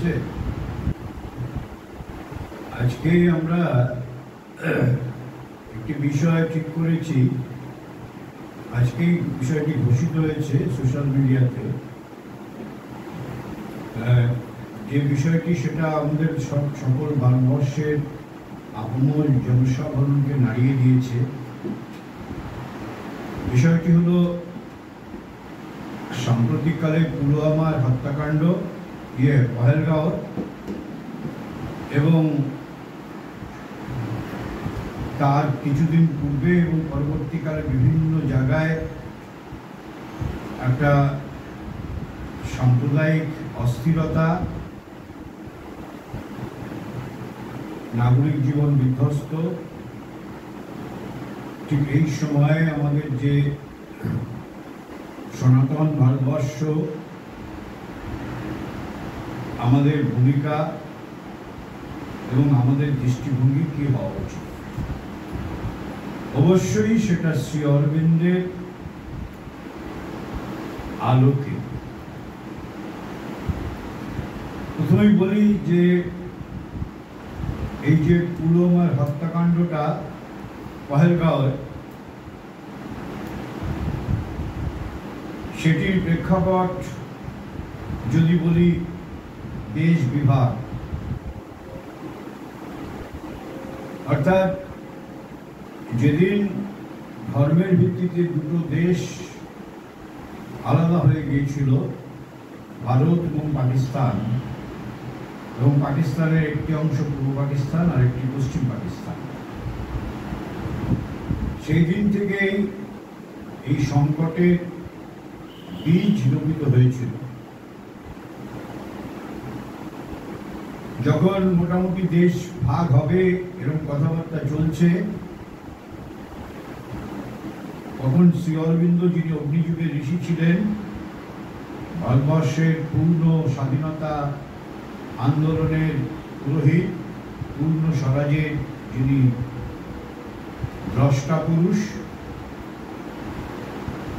হচ্ছে। আজকে আমরা একটি বিষয় ঠিক করেছি, আজকেই বিষয়টি ঘোষিত হয়েছে সোশ্যাল মিডিয়াতে। যে বিষয়টি সেটা আমাদের সকল ভারতবর্ষের আপমর জনসাধারণকে নাড়িয়ে দিয়েছে। বিষয়টি হলো সাম্প্রতিককালে পুলওয়ামার হত্যাকাণ্ড, পহেলগাঁও, এবং তার কিছুদিন পূর্বে এবং পরবর্তীকালে বিভিন্ন জায়গায় একটা সাম্প্রদায়িক অস্থিরতা, নাগরিক জীবন বিধ্বস্ত। ঠিক এই সময়ে আমাদের যে সনাতন ভারতবর্ষ, আমাদের ভূমিকা এবং আমাদের দৃষ্টিভঙ্গি কি হওয়া উচিত, অবশ্যই সেটা শ্রী অরবিন্দের আলোকে। প্রথমেই বলি যে এই যে পুলওয়ামার হত্যাকাণ্ডটা পহেলগাঁওয়ে, সেটির প্রেক্ষাপট যদি বলি দেশ বিভাগ, অর্থাৎ যেদিন ধর্মের ভিত্তিতে দুটো দেশ আলাদা হয়ে গিয়েছিল, ভারত এবং পাকিস্তান, এবং পাকিস্তানের একটি অংশ পূর্ব পাকিস্তান আর একটি পশ্চিম পাকিস্তান, সেই দিন থেকেই এই সংকটের বীজ রোপিত হয়েছিল। যখন মোটামুটি দেশ ভাগ হবে এরকম কথাবার্তা চলছে, তখন শ্রী অরবিন্দ, যিনি অগ্নিযুগের ঋষি ছিলেন, ভারতবর্ষের পূর্ণ স্বাধীনতা আন্দোলনের পুরোহিত, পূর্ণ স্বরাজের যিনি দ্রষ্টা পুরুষ,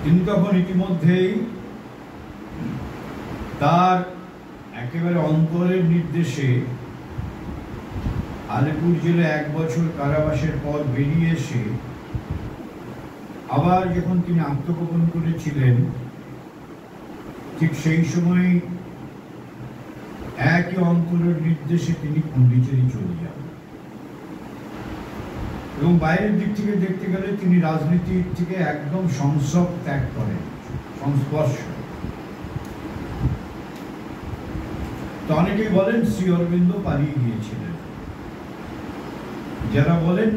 তিনি তখন ইতিমধ্যেই তার একেবারে অন্তরের নির্দেশে আলিপুর জেলে 1 বছর কারাবাসের পর বেরিয়ে এসে আবার যখন তিনি আত্মগোপন করেছিলেন, ঠিক সেই সময় একই অন্তরের নির্দেশে তিনি পন্ডিচেরি চলে যান। এবং বাইরের দিক থেকে দেখতে গেলে তিনি রাজনীতির থেকে একদম সংস্রব ত্যাগ করেন, সংস্পর্শ। তো অনেকেই বলেন শ্রী অরবিন্দ পালিয়ে গিয়েছিলেন, যারা বলেন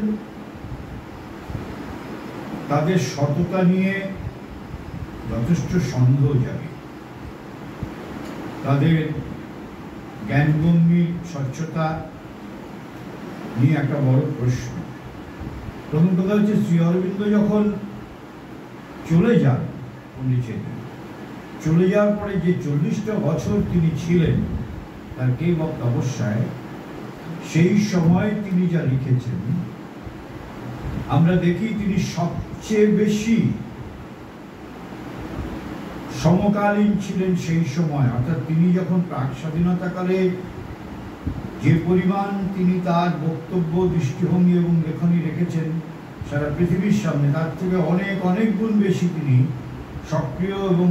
তাদের সততা নিয়ে যথেষ্ট সন্দেহ জাগে, তাদের জ্ঞানগম্যী স্বচ্ছতা নিয়ে একটা বড় প্রশ্ন। প্রথম কথা হচ্ছে, শ্রী অরবিন্দ যখন চলে যান পন্ডিচেরি, চলে যাওয়ার পরে যে 40টা বছর তিনি ছিলেন তার কেব তপস্যায়, সেই সময় তিনি যা লিখেছেন আমরা দেখি তিনি সবচেয়ে বেশি সমকালীন ছিলেন সেই সময়। অর্থাৎ তিনি যখন প্রাক স্বাধীনতাকালে যে পরিমাণ তিনি তার বক্তব্য, দৃষ্টিভঙ্গি এবং লেখনী রেখেছেন সারা পৃথিবীর সামনে, তার থেকে অনেক অনেক গুণ বেশি তিনি সক্রিয় এবং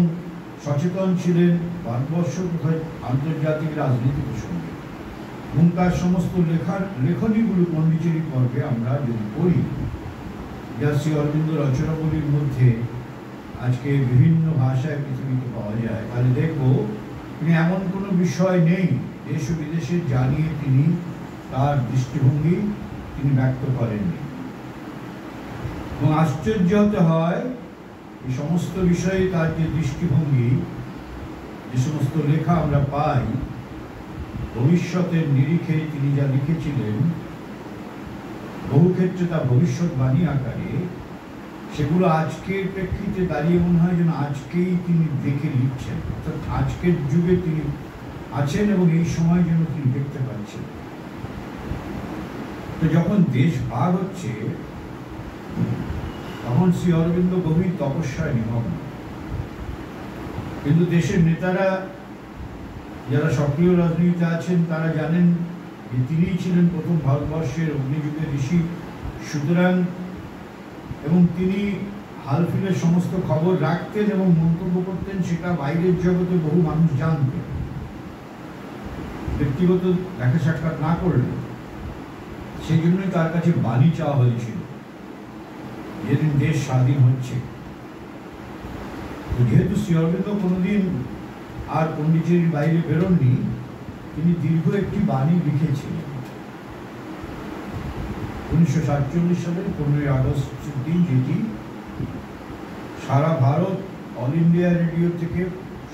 সচেতন ছিলেন ভারতবর্ষ তথা আন্তর্জাতিক রাজনীতির সঙ্গে। এবং তার সমস্ত লেখনীগুলো পন্ডিচেরি পর্বে আমরা যদি পড়ি, যা শ্রী অরবিন্দ রচনাবলীর মধ্যে আজকে বিভিন্ন ভাষায় পৃথিবীতে পাওয়া যায়, তাহলে দেখব তিনি এমন কোনো বিষয় নেই দেশ ও বিদেশে জানিয়ে তিনি তার দৃষ্টিভঙ্গি তিনি ব্যক্ত করেননি। এবং আশ্চর্য হতে হয়, এই সমস্ত বিষয়ে তার যে দৃষ্টিভঙ্গি, যে সমস্ত লেখা আমরা পাই, ভবিষ্যতের নিরিখে তিনি যা লিখেছিলেন, বহু ক্ষেত্রে তা ভবিষ্যৎবাণী আকারে, সেগুলো আজকের প্রেক্ষিতে দাঁড়িয়ে মনে হয় যেন আজকেই তিনি দেখে লিখছেন, অর্থাৎ আজকের যুগে তিনি আছেন এবং এই সময় যেন তিনি দেখতে পাচ্ছেন। তো যখন দেশ ভাগ হচ্ছে, তখন শ্রী অরবিন্দ গভীর তপস্যায় নিমগ্ন, কিন্তু দেশের নেতারা যারা সক্রিয় রাজনীতিতে আছেন তারা জানেন যে তিনিই ছিলেন প্রথম ভারতবর্ষের অগ্নিযুগের ঋষি। সুতরাং এবং তিনি হালফিলের সমস্ত খবর রাখতেন এবং মন্তব্য করতেন, সেটা বাইরের জগতে বহু মানুষ জানতেন, ব্যক্তিগত দেখা সাক্ষাৎ না করলে। সেই জন্যই তার কাছে বাণী চাওয়া হয়েছিল যেদিন দেশ স্বাধীন হচ্ছে। যেহেতু শ্রী অরবিন্দ কোনোদিন আর পন্ডিচেরির বাইরে বেরোননি, তিনি দীর্ঘ একটি বাণী লিখেছিলেন 1947 সালের 15ই আগস্টের দিন, যেটি সারা ভারত অল ইন্ডিয়া রেডিও থেকে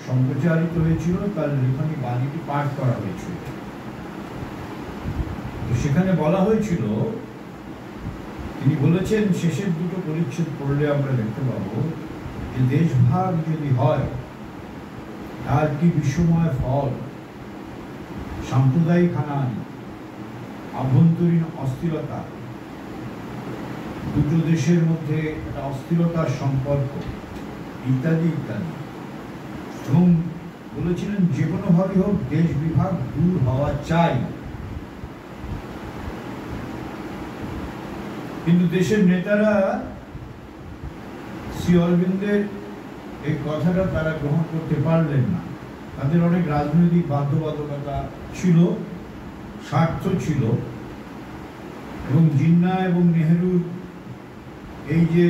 সম্প্রচারিত হয়েছিল। তার লেখনী বাণীটি পাঠ করা হয়েছিল। তো সেখানে বলা হয়েছিল, তিনি বলেছেন, শেষের দুটো পরিচ্ছেদ পড়লে আমরা দেখতে পাবো যে দেশভাগ যদি হয় তার কি বিশ্বময় ফল। সাম্প্রদায়িক হানাহানি, আভ্যন্তরীণ অস্থিরতা, দুটো দেশের মধ্যে একটা অস্থিরতার সম্পর্ক, ইত্যাদি ইত্যাদি। এবং বলেছিলেন যে কোনোভাবে হোক দেশ বিভাগ দূর হওয়া চাই। কিন্তু দেশের নেতারা শ্রী অরবিন্দের এই কথাটা তারা গ্রহণ করতে পারলেন না। তাদের অনেক রাজনৈতিক বাধ্যবাধকতা ছিল, স্বার্থ ছিল, এবং জিন্না এবং নেহেরুর এই যে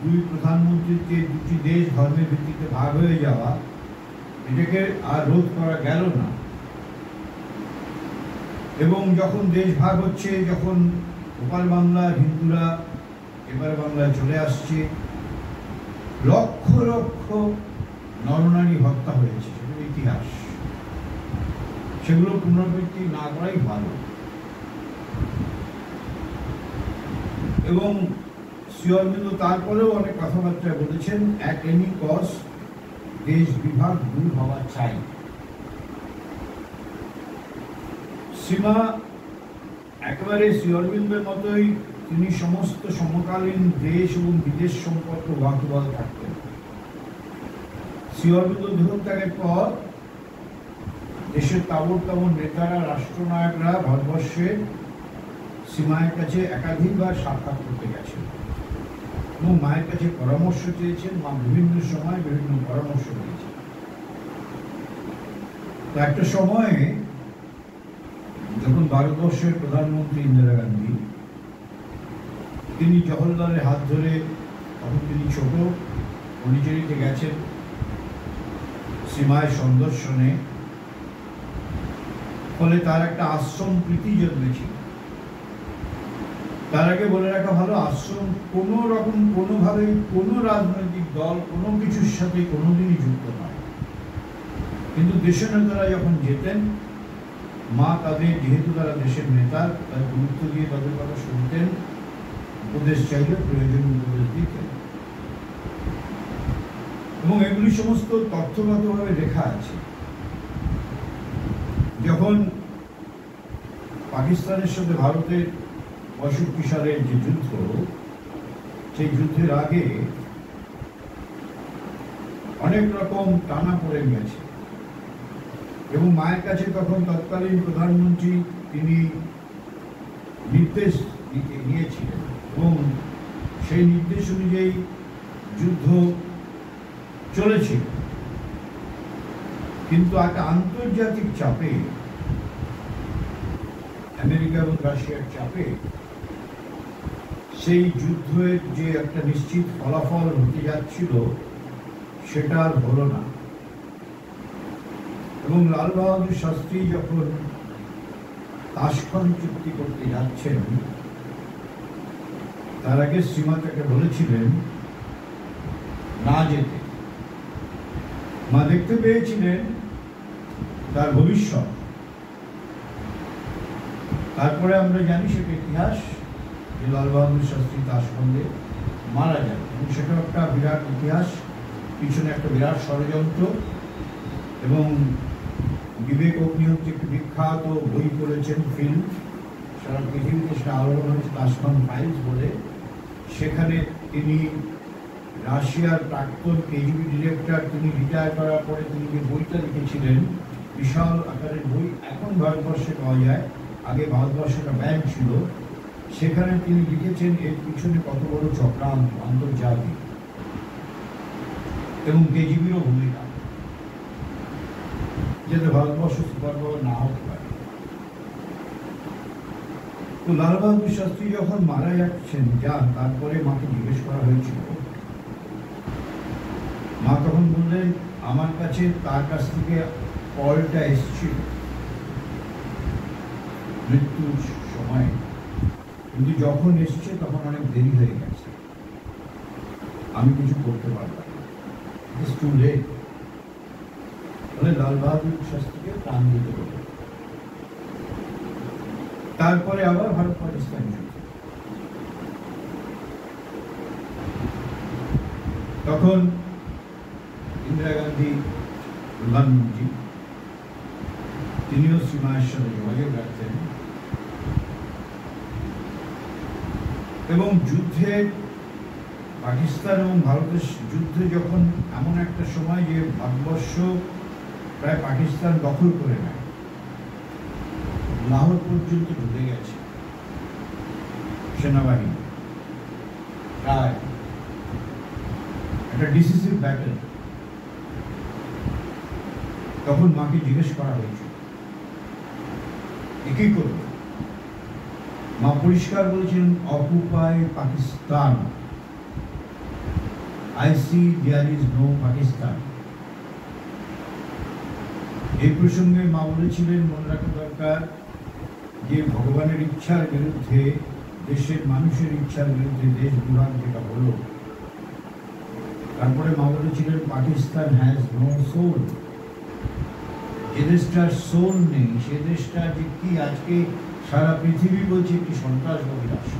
দুই প্রধানমন্ত্রীকে দুটি দেশ ধর্মের ভিত্তিতে ভাগ হয়ে যাওয়া, এটাকে আর রোধ করা গেল না। এবং যখন দেশ ভাগ হচ্ছে, যখন ওপার বাংলার হিন্দুরা এবার বাংলায় চলে আসছে, লক্ষ লক্ষ নরনারী হত্যা হয়েছে, সেগুলো ইতিহাস, সেগুলো পুনরাবৃত্তি না করাই ভালো। এবং শ্রী অরবিন্দ তারপরেও অনেক কথাবার্তা বলেছেন, অ্যাট এনি কস্ট দেশ বিভাগ দূর হওয়া চাই। সীমা একেবারে শ্রী অরবিন্দের মতোই তিনি সমস্ত সমকালীন দেশ এবং বিদেশ সম্পর্ক ওয়াকিবহাল থাকতেন। শ্রী অরবিন্দ দেহত্যাগের পর দেশের তাবড় তাবড় নেতারা, রাষ্ট্রনায়করা ভারতবর্ষের সীমায়ের কাছে একাধিকবার সাক্ষাৎ করতে গেছেন এবং মায়ের কাছে পরামর্শ চেয়েছেন। মা বিভিন্ন সময় বিভিন্ন পরামর্শ দিয়েছেন। তো একটা সময়ে যখন ভারতবর্ষের প্রধানমন্ত্রী ইন্দিরা গান্ধী, তিনি জওহরলালের হাত ধরে, তখন তিনি ছোট, পন্ডিচেরিতে গেছেন সীমায় সন্দর্শনে। ফলে তার একটা আশ্রম প্রীতি জন্মেছিল। তার আগে বলে রাখা ভালো, আশ্রম কোনো রকম কোনোভাবে কোনো রাজনৈতিক দল কোনো কিছুর সাথে কোনোদিনই যুক্ত নয়। কিন্তু দেশের নেতারা যখন যেতেন, মা তাদের, যেহেতু তারা দেশের নেতা, তার গুরুত্ব দিয়ে তাদের কথা শুনতেন, উপদেশ চাইলে প্রয়োজনীয় উপদেশ দিতেন। এবং এগুলি সমস্ত তথ্যগতভাবে লেখা আছে। যখন পাকিস্তানের সাথে ভারতের 65 সালের যে যুদ্ধ, সেই যুদ্ধের আগে অনেক রকম টানা পড়ে গেছে এবং মায়ের কাছে তখন তৎকালীন প্রধানমন্ত্রী তিনি নির্দেশ নিয়েছিলেন এবং সেই নির্দেশ অনুযায়ী যুদ্ধ চলেছিল। কিন্তু একটা আন্তর্জাতিক চাপে, আমেরিকা এবং রাশিয়ার চাপে, সেই যুদ্ধের যে একটা নিশ্চিত ফলাফল হতে যাচ্ছিল সেটা আর হলো না। এবং লাল বাহাদুর শাস্ত্রী যখন তাশখন্দ চুক্তি করতে যাচ্ছেন, তার আগে সীমা তাকে বলেছিলেন না যেতে। মা দেখতে পেয়েছিলেন তার ভবিষ্যৎ। তারপরে আমরা জানি সেটা ইতিহাস যে লাল বাহাদুর শাস্ত্রী তাশখন্দে মারা যান, এবং সেটা একটা বিরাট ইতিহাস, পিছনে একটা বিরাট ষড়যন্ত্র। এবং বিবেক অগ্নিহোত্রী একটি বিখ্যাত বই করেছেন, ফিল্ম, সারা পৃথিবীতে সেটা আলোড়ন হয়েছে, তাশখন্দ ফাইলস বলে। সেখানে তিনি রাশিয়ার প্রাক্তন কেজিবি ডিরেক্টর, তিনি রিটায়ার করার পরে তিনি যে বইটা লিখেছিলেন বিশাল আকারের বই এখন ভারতবর্ষে পাওয়া যায়, আগে ভারতবর্ষে একটা ব্যাংক ছিল, সেখানে তিনি লিখেছেন এর পিছনে কত বড় চক্রান্ত আন্তর্জাতিক এবং কেজিবিরও ভূমিকা, যাতে ভারতবর্ষ সুপার পাওয়ার না হতে পারে। তো লাল বাহাদুর শাস্ত্রী যখন মারা যান, তারপরে মাকে জিজ্ঞেস করা হয়েছিল, মা তখন বললেন আমার কাছে তার কাছ থেকে কলটা এসেছিল মৃত্যুর সময়, কিন্তু যখন এসছে তখন অনেক দেরি হয়ে গেছে, আমি কিছু করতে পারলাম না, বলে লাল বাহাদুর শাস্ত্রীকে প্রাণ দিতে হবে। তারপরে আবার ভারত পাকিস্তান যুদ্ধ, তখন ইন্দিরা গান্ধী প্রধানমন্ত্রী, তিনিও সীমার সাথে যোগাযোগ রাখতেন এবং যুদ্ধে পাকিস্তান এবং ভারতের যুদ্ধে যখন এমন একটা সময় যে ভারতবর্ষ প্রায় পাকিস্তান দখল করে নেয়, লাহোর পর্যন্ত ঢুকে গেছে সেনাবাহিনী, প্রায় একটা ডিসিসিভ ব্যাটল, তখন মাকে জিজ্ঞেস করা হয়েছিল কি করবে। মা পরিষ্কার বলেছিলেন occupy Pakistan, I see there is no Pakistan। এই প্রসঙ্গে মা বলেছিলেন মনে রাখা দরকার যে ভগবানের ইচ্ছার বিরুদ্ধে, দেশের মানুষের ইচ্ছার বিরুদ্ধে দেশ বিভাগ যেটা হলো, তারপরে মা বলেছিলেন পাকিস্তান হ্যাজ নো সোল, যে দেশটার সোল নেই সে দেশটা যে কি আজকে সারা পৃথিবী বলছে একটি সন্ত্রাসবাদী রাষ্ট্র,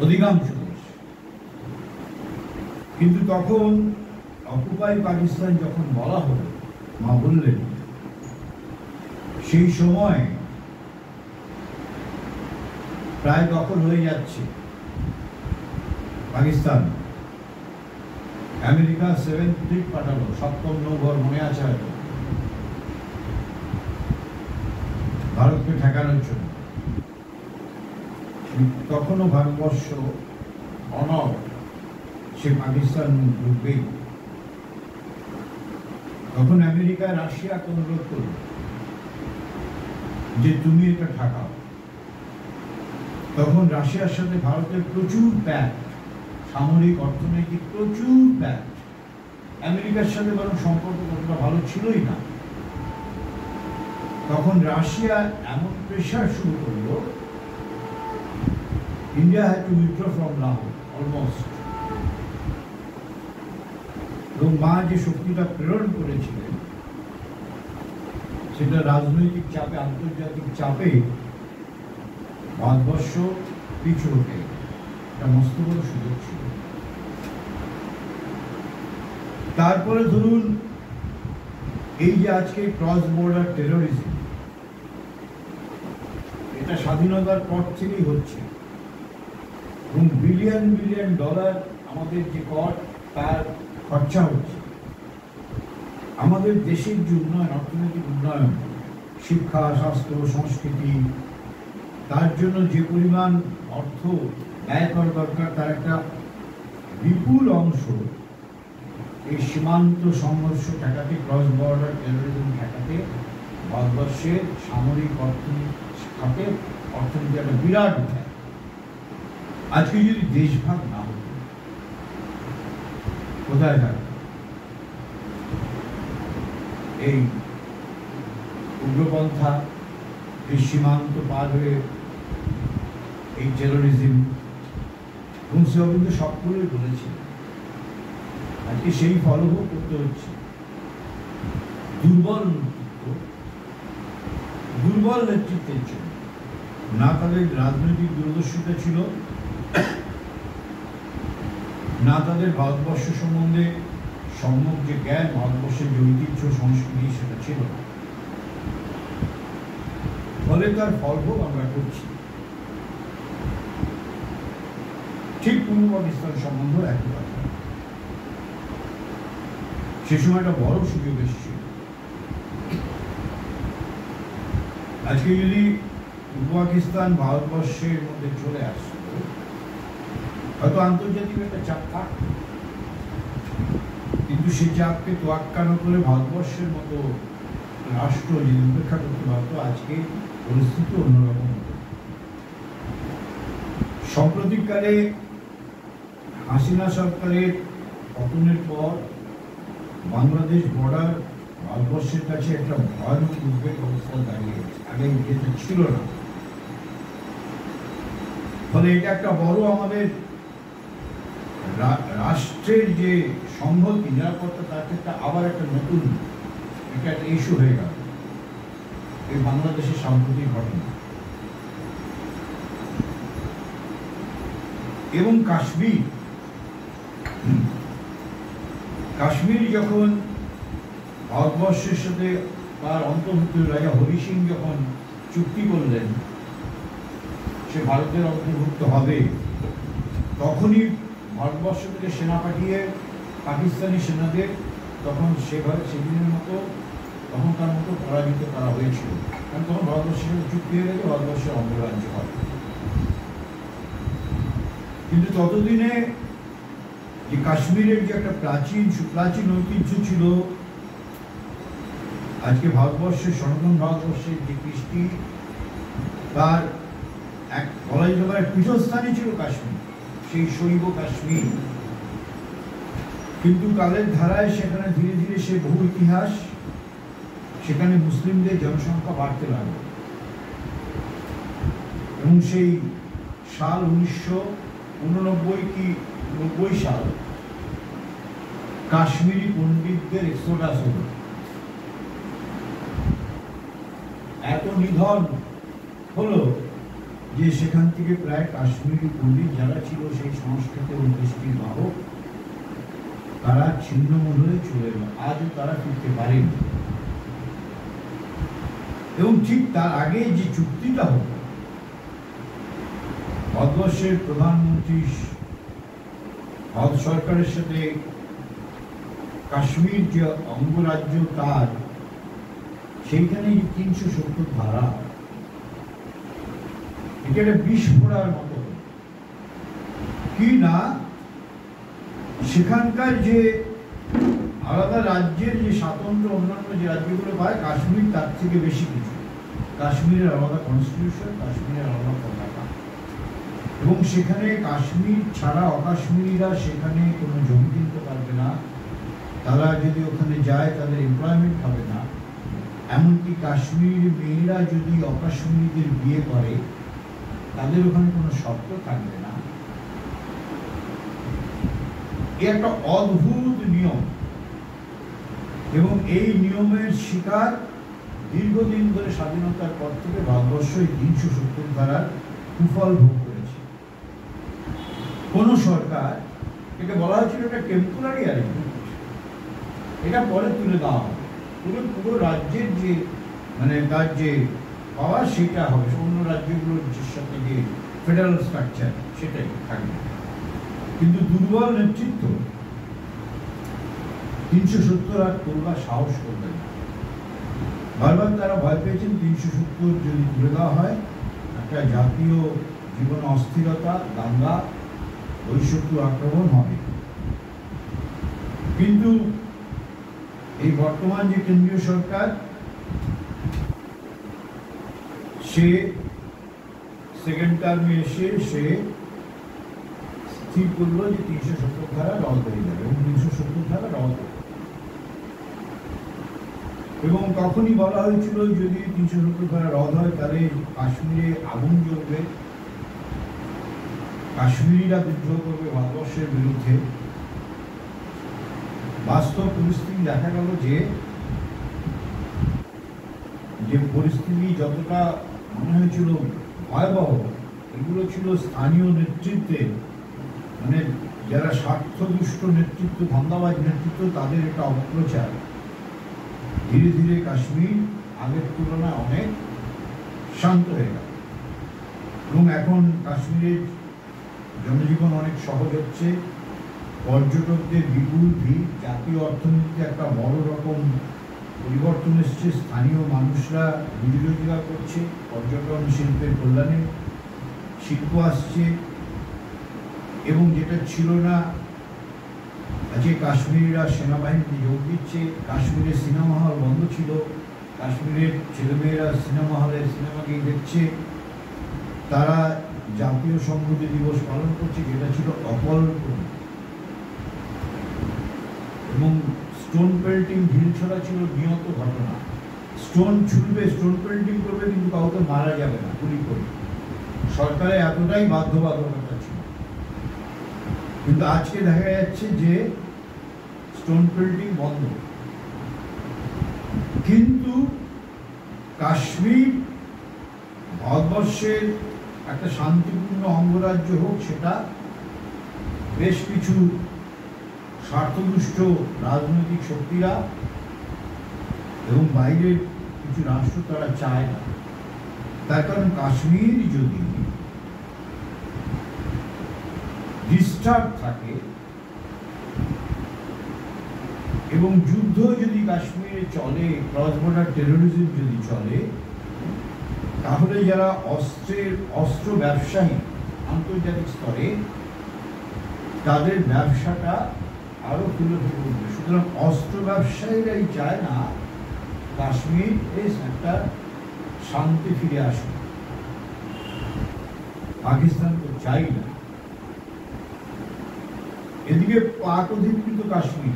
অধিকাংশ দেশ। কিন্তু তখন অকুপাই পাকিস্তান যখন বলা হলো, মা বললেন সেই সময় প্রায় দখল হয়ে যাচ্ছে পাকিস্তান, আমেরিকা 7th ফ্লিট পাঠালো, 7ম নৌবহর, মনে আছে হয়তো, ভারতকে ঠেকানোর জন্য। তখনও ভারতবর্ষ অনড়, সে পাকিস্তান ঢুকবে। তখন আমেরিকা রাশিয়াকে অনুরোধ করল যে তুমি এটা ঠেকাও। তখন রাশিয়ার সাথে ভারতের প্রচুর প্যাক্ট, সামরিক অর্থনৈতিক প্রচুর প্যাক্ট, আমেরিকার সাথে বরং সম্পর্ক কতটা ভালো ছিলই না। তখন রাশিয়া এমন প্রেশার শুরু করলো, India had to withdraw from Lahore almost. এবং মা যে শক্তিটা প্রেরণ করেছিলেন সেটা রাজনৈতিক চাপে, আন্তর্জাতিক চাপে ভারতবর্ষ পিছু হতে, একটা মস্ত বড় সুযোগ ছিল। তারপরে ধরুন এই যে আজকে ক্রস বর্ডার টেরোরিজম, এটা স্বাধীনতার পর থেকেই হচ্ছে এবং বিলিয়ন বিলিয়ন ডলার আমাদের যে কর তার খরচা হচ্ছে আমাদের দেশের যে উন্নয়ন, অর্থনৈতিক উন্নয়ন, শিক্ষা, স্বাস্থ্য, সংস্কৃতি, তার জন্য যে পরিমাণ অর্থ ব্যয় করা দরকার তার একটা বিপুল অংশ এই সীমান্ত সংঘর্ষ ঠেকাতে, ক্রস বর্ডার টেরোরিজম ঠেকাতে ভারতবর্ষের সামরিক অর্থনীতি খাতে অর্থনীতি একটা বিরাট উঠায়। আজকে যদি দেশভাগ না হতো কোথায় থাকতো? এই উগ্রপন্থা, এই সীমান্ত পার হয়ে এই টেরোরিজম, এবং সে কিন্তু সবগুলোই বলেছিল আজকে সেই ফলভোগ করতে হচ্ছে। দুর্বল নেতৃত্বের জন্য, না তাদের রাজনৈতিক দূরদর্শিতা ছিল, না তাদের ভারতবর্ষ সম্বন্ধে সম্যক যে জ্ঞান, ভারতবর্ষের যে ঐতিহ্য সংস্কৃতি সেটা ছিল না। ফলে তার ফলভোগ আমরা করছি। ঠিক পূর্ব পাকিস্তান সম্বন্ধে একই কথা। সে সময় একটা বড় সুযোগ এসেছিল আজকে যদি পাকিস্তান ভারতবর্ষের মধ্যে চলে আসতো, হয়তো আন্তর্জাতিক একটা চাপ থাকতো, কিন্তু সেই চাপকে তোয়াক্কা না করে ভারতবর্ষের মতো রাষ্ট্র যদি উপেক্ষা করতে পারতো, আজকে পরিস্থিতি অন্যরকম হতো। সাম্প্রতিককালে হাসিনা সরকারের পতনের পর বাংলাদেশ বর্ডার ভারতবর্ষের কাছে একটা ভয়ানক উদ্বেগ অবস্থা দাঁড়িয়েছে, আগে যেটা ছিল না। ফলে এটা একটা বড় আমাদের রাষ্ট্রের যে সংহতি, নিরাপত্তা, তার ক্ষেত্রে আবার একটা নতুন একটা ইস্যু হয়ে গেল এই বাংলাদেশের সাম্প্রতিক ঘটনা। এবং কাশ্মীর যখন ভারতবর্ষের সাথে তার অন্তর্ভুক্ত রাজা হরি সিং যখন চুক্তি করলেন সে ভারতের অন্তর্ভুক্ত হবে, তখনই ভারতবর্ষ থেকে সেনা পাঠিয়ে পাকিস্তানি সেনাদের তখন সেদিনের মতো তখনকার মতো পরাজিত করা হয়েছিল। কারণ তখন ভারতবর্ষের সাথে চুক্তি হয়ে গেছে ভারতবর্ষের অঙ্গরাজ্য হবে। কিন্তু ততদিনে যে কাশ্মীরের যে একটা প্রাচীন ঐতিহ্য ছিল, আজকে ভারতবর্ষের সনাতন ভারতবর্ষের যে কৃষ্টি, তার এক বলা যেতে পারে পীঠস্থানই ছিল কাশ্মীর, সেই শৈব কাশ্মীর। কিন্তু কালের ধারায় সেখানে ধীরে ধীরে সে বহু ইতিহাস, সেখানে মুসলিমদের জনসংখ্যা বাড়তে লাগলো এবং সেই সাল 1989 কি 90 সাল কাশ্মীরি পণ্ডিতদের এক্সোডাস হলো। এত নিধন হলো যে সেখান থেকে প্রায় কাশ্মীরি পণ্ডিত যারা ছিল সেই সংস্কৃতি এবং কৃষ্টির বাহক, তারা ছিন্নমূল হয়ে চলে গেল। আজও তারা ফিরতে পারেনি। এবং ঠিক তার আগে যে চুক্তিটা হলো, ভারতবর্ষের প্রধানমন্ত্রী ভারত সরকারের সাথে কাশ্মীর যে অঙ্গরাজ্য তার, সেইখানে 370 ধারা, এটা একটা বিষ ফোড়ার মতো। কি না সেখানকার যে আলাদা রাজ্যের যে স্বাতন্ত্র অন্যান্য যে রাজ্যগুলো পায়, কাশ্মীর তার থেকে বেশি কিছু। কাশ্মীরের আলাদা কনস্টিটিউশন, কাশ্মীরের আলাদা পতাকা, এবং সেখানে কাশ্মীর ছাড়া অকাশ্মীরিরা সেখানে কোনো জমি কিনতে পারবে না। তারা যদি ওখানে যায় তাদের এমপ্লয়মেন্ট হবে না। এমনকি কাশ্মীর মেয়েরা যদি অকাশ্মীরিদের বিয়ে করে তাদের ওখানে কোনো শর্ত থাকবে না। একটা অদ্ভুত নিয়ম, এবং এই নিয়মের শিকার দীর্ঘদিন ধরে স্বাধীনতার পর থেকে ভারতবর্ষ 370 ধারার কুফল ভোগ করেছে। কোন সরকার, এটা বলা হয়েছিল একটা টেম্পোরারি অ্যারেঞ্জমেন্ট, এটা পরে তুলে দেওয়া হবে। পুরো রাজ্যের যে তার যে পাওয়ার সেটা হবে অন্য রাজ্যগুলোর সাথে যে ফেডারেল স্ট্রাকচার সেটাই থাকবে। কিন্তু দুর্বল নেতৃত্ব 370 আর তোলবার সাহস করবে না। বারবার তারা ভয় পেয়েছেন 370 যদি তুলে দেওয়া হয় একটা জাতীয় জীবন অস্থিরতা, দাঙ্গা, বৈষম্য, আক্রমণ হবে। কিন্তু এই বর্তমান যে কেন্দ্রীয় সরকার, সে সেকেন্ড টার্মে এসে সে স্থির করলো যে 370 ধারা রদ হয়ে যাবে, এবং 370 ধারা রদ হবে। এবং তখনই বলা হয়েছিল যদি 370 ধারা রদ হয় তাহলে কাশ্মীরে আগুন জ্বলবে, কাশ্মীরিরা বিদ্রোহ করবে ভারতবর্ষের বিরুদ্ধে। বাস্তব পরিস্থিতি দেখা গেল যে পরিস্থিতি যতটা মনে হয়েছিল ভয়াবহ, এগুলো ছিল স্থানীয় নেতৃত্বের, যারা স্বার্থদুষ্ট নেতৃত্ব, ধান্দাবাজ নেতৃত্ব, তাদের একটা অপপ্রচার। ধীরে ধীরে কাশ্মীর আগের তুলনায় অনেক শান্ত হয়ে গেল, এবং এখন কাশ্মীরের জনজীবন অনেক সহজ হচ্ছে। পর্যটকদের বিপুল ভিড়, জাতীয় অর্থনীতিতে একটা বড় রকম পরিবর্তন এসছে, স্থানীয় মানুষরা রুজি রোজগার করছে, পর্যটন শিল্পের কল্যাণে শিল্প আসছে, এবং যেটা ছিল না, আজকে কাশ্মীরিরা সেনাবাহিনীতে যোগ দিচ্ছে, কাশ্মীরের সিনেমা হল বন্ধ ছিল, কাশ্মীরের ছেলেমেয়েরা সিনেমা হলে সিনেমাকে দেখছে, তারা জাতীয় সংহতি দিবস পালন করছে, যেটা ছিল অকল্পনীয়। এবং স্টোন পেল্টিং, ঢিল ছোড়া ছিল নিয়ত ঘটনা। স্টোন ছুটবে, স্টোন পেল্টিং করবে, কিন্তু কাউকে মারা যাবে না গুলি করে। সরকারের এতটাই বাধ্যবাধকতা ছিল। কিন্তু আজকে দেখা যাচ্ছে যে স্টোন পেল্টিং বন্ধ, কিন্তু কাশ্মীর ভারতবর্ষের একটা শান্তিপূর্ণ অঙ্গরাজ্য হোক, সেটা বেশ কিছু স্বার্থদুষ্ট রাজনৈতিক শক্তিরা এবং বাইরের কিছু রাষ্ট্র তারা চায় না। তার কারণ কাশ্মীর যদি ডিস্টার্ব থাকে এবং যুদ্ধ যদি কাশ্মীরে চলে, ক্রস বর্ডার টেরোরিজম যদি চলে, তাহলে যারা অস্ত্র ব্যবসায়ী আন্তর্জাতিক স্তরে, তাদের ব্যবসাটা আরো ফুলে ফুলে উঠবে। সুতরাং অস্ত্র ব্যবসায়ীরাই চায় না কাশ্মীর একটা শান্তি ফিরে আসে। পাকিস্তান তো চাই না। এদিকে পাক অধিকৃত কাশ্মীর,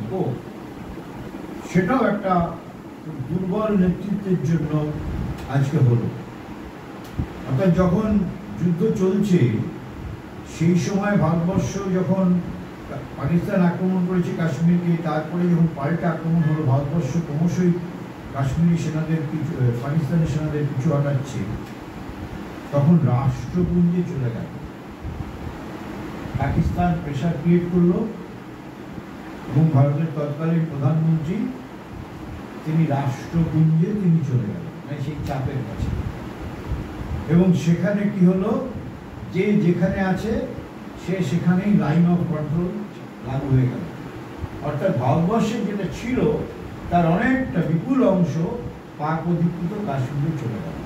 সেটাও একটা দুর্বল নেতৃত্বের জন্য আজকে হলো। অর্থাৎ যখন যুদ্ধ চলছে, সেই সময় ভারতবর্ষ যখন পাকিস্তান আক্রমণ করেছে কাশ্মীরকে, তারপরে যখন পাল্টা আক্রমণ হলো, ভারতবর্ষ ক্রমশই কাশ্মীরি সেনাদের পাকিস্তানি সেনাদের পিছু হটাচ্ছে, তখন রাষ্ট্রপুঞ্জে চলে গেল। পাকিস্তান প্রেশার ক্রিয়েট করলো এবং ভারতের তৎকালীন প্রধানমন্ত্রী তিনি রাষ্ট্রপুঞ্জে চলে গেলেন, মানে সেই চাপের কাছে। এবং সেখানে কি হলো, যে যেখানে আছে সে সেখানেই লাইন অফ কন্ট্রোল লাগু হয়ে গেল। অর্থাৎ ভারতবর্ষের যেটা ছিল তার অনেকটা বিপুল অংশ পাক অধিকৃত কাশ্মীরে চলে গেল।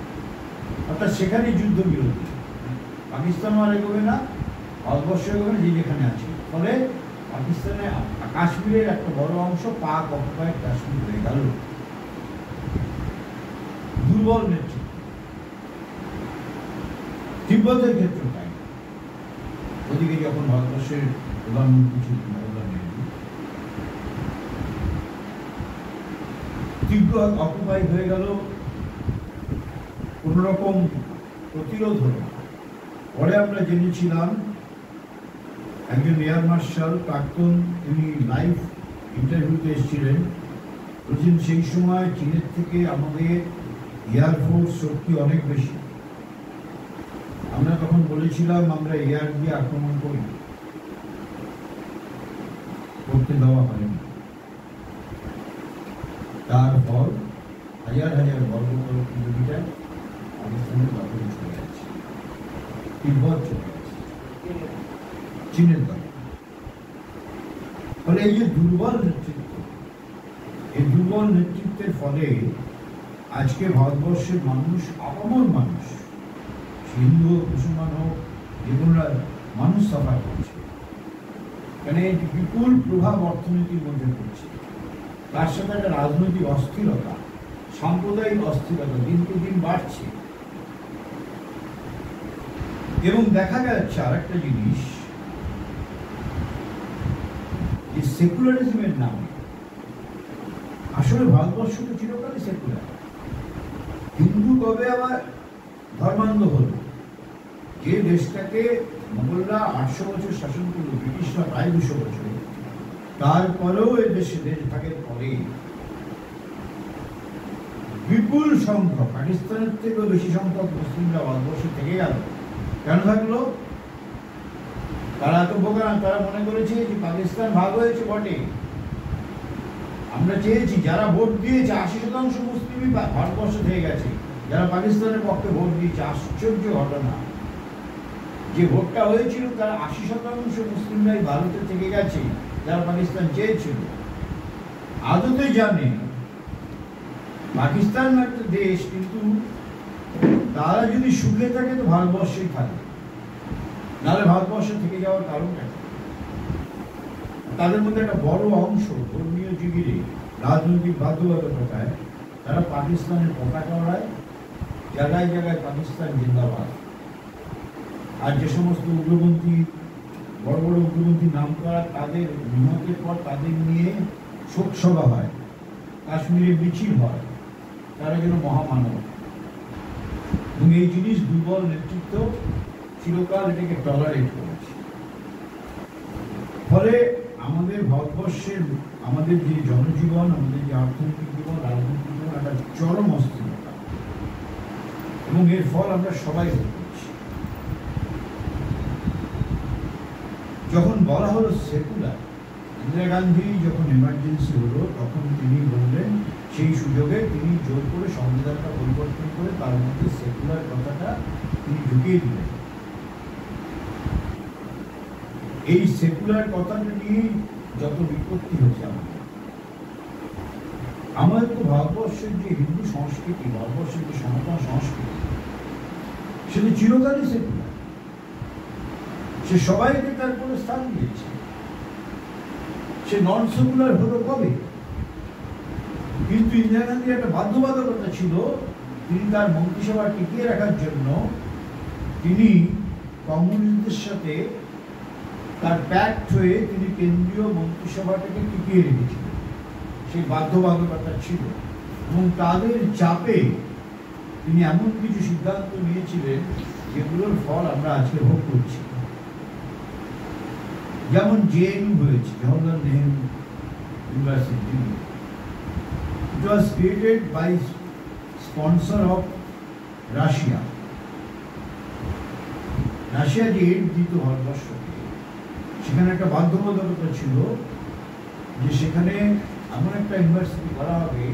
অর্থাৎ সেখানেই যুদ্ধবিরতি, পাকিস্তানও আর এগোবে না, ভারতবর্ষ এগোবে না, যে যেখানে আছে। ফলে পাকিস্তানে কাশ্মীরের একটা বড় অংশ পাক অকুপায়েড কাশ্মীর হয়ে গেল। দুর্বল নেতৃত্ব। তিব্বতের ক্ষেত্রে তাই। ওদিকে যখন ভারতবর্ষের প্রধানমন্ত্রী ছিলেন জওহরলাল নেহরু, তিব্বত অকুপাই হয়ে গেল, কোন রকম প্রতিরোধ হলো। পরে আমরা জেনেছিলাম একজন এয়ার মার্শাল প্রাক্তন, তিনি লাইভ ইন্টারভিউতে এসেছিলেন, বলছেন সেই সময় চীনের থেকে আমাদের এয়ারফোর্স শক্তি অনেক বেশি। আমরা তখন বলেছিলাম আমরা এয়ার দিয়ে আক্রমণ করি, করতে দেওয়া হয়নি। তার ফল হাজার হাজার বর্গ কিলোমিটার পাকিস্তানের দখলে চলে যাচ্ছে, তিব্বত চলে যাচ্ছে চীনের দখলে। ফলে এই যে দুর্বল নেতৃত্ব, এই দুর্বল নেতৃত্বের ফলে আজকে ভারতবর্ষের মানুষ, আপামর মানুষ, হিন্দু হোক মুসলমান হোক, যেগুলো মানুষ সাফার করছে। মানে বিপুল প্রভাব অর্থনীতির মধ্যে পড়ছে, তার সাথে একটা রাজনৈতিক অস্থিরতা, সাম্প্রদায়িক অস্থিরতা দিনকে দিন বাড়ছে। এবং দেখা যাচ্ছে আর একটা জিনিস, যে সেকুলারিজমের নামে আসলে ভারতবর্ষ তো চিরকালই সেকুলার। হিন্দু কবে আবার ধর্মান্ধ হল? যে দেশটাকে মোগলরা 800 বছর শাসন করলো, ব্রিটিশরা প্রায় 200 বছর, তারপরেও এই দেশ ভাগের পরে বিপুল সংখ্যক, পাকিস্তানের থেকেও বেশি সংখ্যক মুসলিমরা ভারতবর্ষে থেকে গেল। কেন থাকলো? তারা তো বোকা না, তারা মনে করেছে যে পাকিস্তান ভাগ হয়েছে বটে, আমরা চেয়েছি, যারা ভোট দিয়েছে 80% মুসলিমই ভারতবর্ষ থেকে গেছে, যারা পাকিস্তানের পক্ষে ভোট দিয়েছে। আশ্চর্য ঘটনা, যে ভোটটা হয়েছিল তার 80% মুসলিমরাই ভারতে থেকে গেছে, যারা পাকিস্তান চেয়েছিল। আদতে জানে পাকিস্তান একটা দেশ, কিন্তু তারা যদি সুখে থাকে তো ভারতবর্ষেই থাকে, নাহলে ভারতবর্ষে থেকে যাওয়ার কারণটা কি? তাদের মধ্যে একটা বড় অংশ ধর্মীয় জীবীরে রাজনৈতিক বাধ্যবাধকতায় তারা পাকিস্তানের পতাকা ওড়ায়, জায়গায় জায়গায় পাকিস্তান জিন্দাবাদ। আর যে সমস্ত উগ্রপন্থী, বড় বড় উগ্রপন্থী নাম করা, তাদের নিহতের পর তাদের নিয়ে শোক সভা হয়, কাশ্মীরে মিছিল হয়, তারা যেন মহামানব। এবং এই জিনিস দুর্বল নেতৃত্ব চিরকাল এটাকে টলারেট করেছে। ফলে আমাদের ভারতবর্ষের আমাদের যে জনজীবন, আমাদের যে অর্থনৈতিক জীবন, রাজনৈতিক জীবন একটা চরম অস্থিরতা, এবং এর ফল আমরা সবাই ভোগ করছি। যখন বলা হলো সেকুলার, ইন্দিরা গান্ধী যখন এমার্জেন্সি হলো তখন তিনি বললেন, সেই সুযোগে তিনি জোর করে সংবিধানটা পরিবর্তন করে তার মধ্যে সেকুলার কথাটা তিনি ঢুকিয়ে দিলেন। এই সেকুলার কথাটা নিয়ে যত বিপত্তি হচ্ছে আমাদের তো ভারতবর্ষের যে হিন্দু সংস্কৃতি, ভারতবর্ষের যে সনাতন সংস্কৃতি, সেটা চিরকালই সেকুলার। সে সবাইকে তার কোনো স্থান দিয়েছে। সে নন সেকুলার হলো কবে? কিন্তু ইন্দিরা গান্ধীর একটা বাধ্যবাধকতা ছিল, তিনি তার মন্ত্রিসভা টিকিয়ে রাখার জন্য তিনি কমিউনিস্টদের সাথে তার প্যাক্ট হয়ে তিনি কেন্দ্রীয় মন্ত্রিসভাটাকে টিকিয়ে রেখেছিলেন। সেই বাধ্যবাধকতা ছিল, এবং তাদের চাপে তিনি এমন কিছু সিদ্ধান্ত নিয়েছিলেন যেগুলোর ফল আমরা আজকে ভোগ করছি। যেমন জেএনইউ হয়েছে, Jawaharlal Nehru university. It was created by sponsor of Russia. Russia যে এড দিত ভারতবর্ষকে, সেখানে একটা বাধ্যবাধকতা ছিল যে সেখানে এমন একটা ইউনিভার্সিটি করা হবে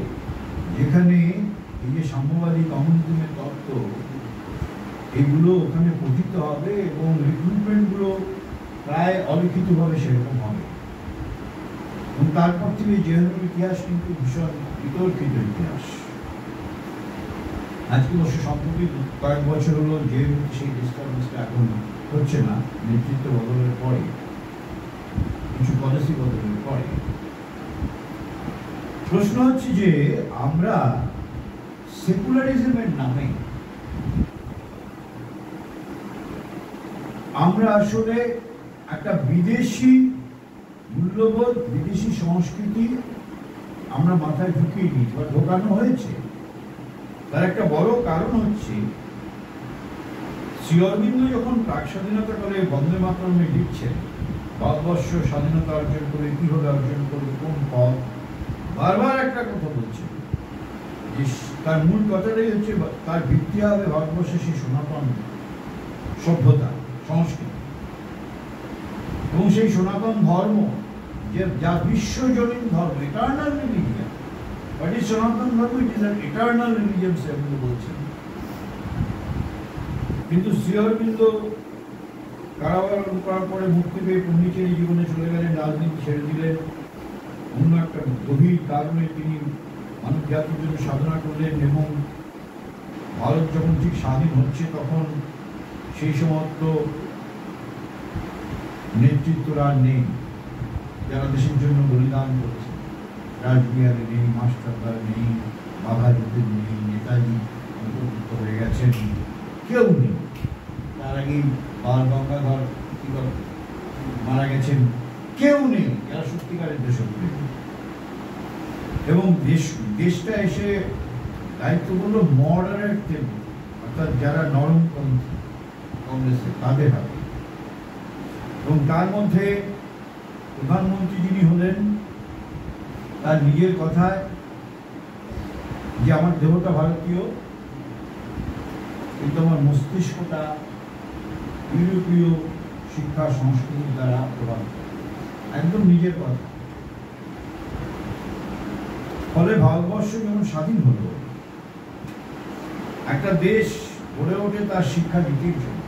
যেখানে এই যে সাম্যবাদী কমিউনিজমের তত্ত্ব, এগুলো ওখানে পঠিত হবে, এবং রিক্রুটমেন্টগুলো প্রায় অলিখিতভাবে সেরকম হবে। এবং তারপর থেকে জেএনইউর ইতিহাস কিন্তু ভীষণ বিতর্কিত ইতিহাস। আজকে অবশ্য সম্প্রতি কয়েক বছর হলো জেএনইউ সেই ডিস্টার্বেন্সটা এখন হচ্ছে না, নেতৃত্ব বদলের পরে, কিছু পলিসি বদলের পরে। প্রশ্ন হচ্ছে যে আমরা সেকুলারিজমের নামে আমরা আসলে একটা বিদেশি মূল্যবোধ, বিদেশি সংস্কৃতি আমরা মাথায় ঢুকিয়ে নিই বা ঢোকানো হয়েছে। তার একটা বড় কারণ হচ্ছে, শ্রী অরবিন্দ যখন প্রাক স্বাধীনতা কালে বন্দে মাতরমে লিখছেন, ভারতবর্ষ স্বাধীনতা অর্জন করে কিভাবে অর্জন করে, কোন পথ, বারবার একটা কথা বলছেন যে তার মূল কথাটাই হচ্ছে তার ভিত্তি হবে ভারতবর্ষের সেই সনাতন সভ্যতা, সংস্কৃতি, এবং সেই সনাতন ধর্ম যে যা বিশ্বজনীন ধর্ম, ইটার্নাল রিলিজিয়ন। বাট এই সনাতন ধর্ম it is an eternal religion, সেগুলো বলছেন। কিন্তু শ্রী অরবিন্দ কারাবরণ করার পরে মুক্তি পেয়ে পন্ডিচেরি জীবনে চলে গেলেন, রাজনীতি ছেড়ে দিলেন। অন্য একটা গভীর কারণে তিনি মানব জাতির জন্য সাধনা করলেন, এবং ভারত যখন ঠিক স্বাধীন হচ্ছে তখন সেই সমস্ত নেতৃত্বরা আর নেই যারা দেশের জন্য বলিদান করেছে। রাসবিহারী নেই, মাস্টারদার নেই, বাঘা যতীন নেই, নেতাজি অন্তর্ভুক্ত হয়ে গেছেন, কেউ নেই। তার আগেই বাল গঙ্গাধর মারা গেছেন, কেউ নেই যারা সত্যিকারের দেশপ্রেমী। এবং দেশটা এসে দায়িত্ব করলো মডারেটদের, অর্থাৎ যারা নরমপন্থী কংগ্রেসের, তাদের হাতে। এবং তার মধ্যে প্রধানমন্ত্রী যিনি হলেন, তার নিজের কথায় যে আমার দেহটা ভারতীয়, কিন্তু আমার মস্তিষ্কটা ইউরোপীয় শিক্ষা সংস্কৃতির দ্বারা প্রভাবিত, একদম নিজের কথা। ফলে ভারতবর্ষ যখন স্বাধীন হলো, একটা দেশ গড়ে ওঠে তার শিক্ষানীতির জন্য।